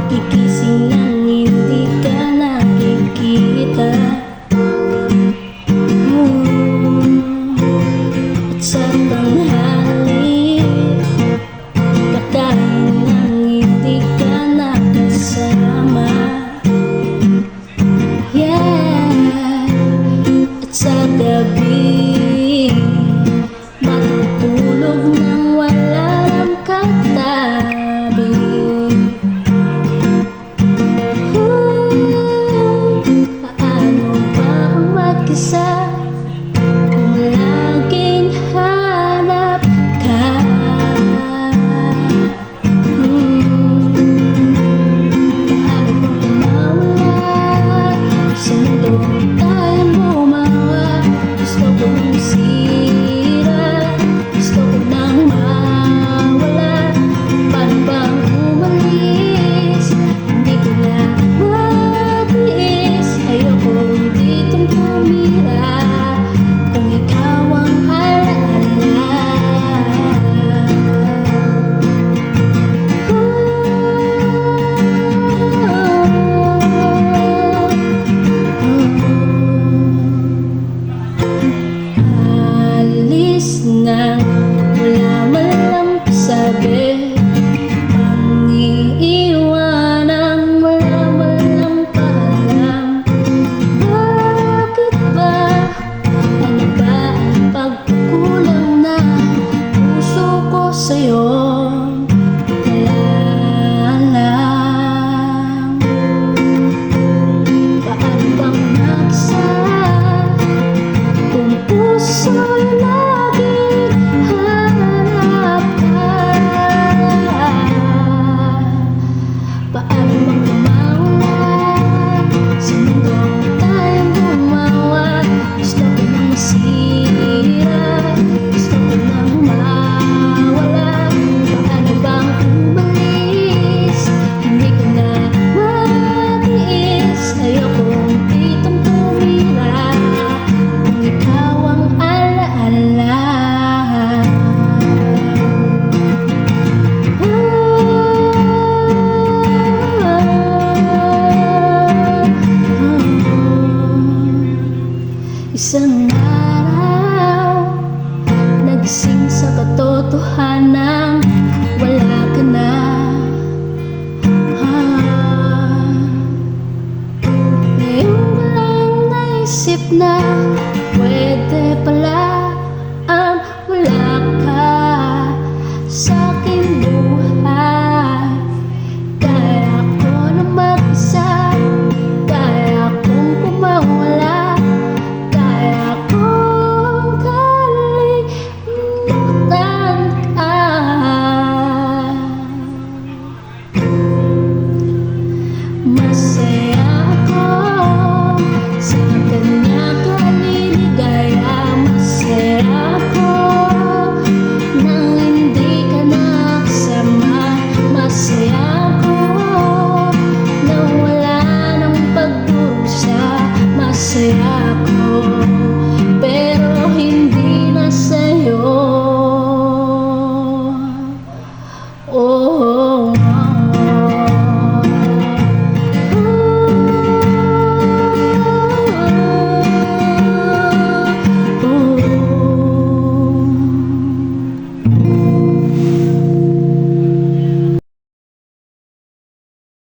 Gigising nang hindi ka nakikita. At sa tanghali, pagkain nang hindi ka nakasama. Yeah. At sa gabi, matutulog nang wala ng katabi. Paano ba kung mag-isa kung laging hanap ka? Paano kung mawala sa mundong tayo bumawa? Gusto kong masira, gusto ko nang mawala. Paano bang umalis? Hindi ko na matiis. Ayoko ditong tumira kung ikaw ang alaala. Alis nang wala man lang pasabi, ang iiwanang wala man lang paalam. Bakit ba? Ano ba ang pagkukulang na puso ko sa'yo? Wala lang. Paano bang mag-isa kung puso'y laging hanap ka? Paano bang mawala sa mundong tayong gumawa? Gusto ko nang masira, gusto ko nang mawala. Paano bang umalis? Hindi ko na matiis. Ayokong ditong tumira kung ikaw ang alaala. Isang araw, nagising sa katotohanan, wala ka na. Ngayon ko lang naisip na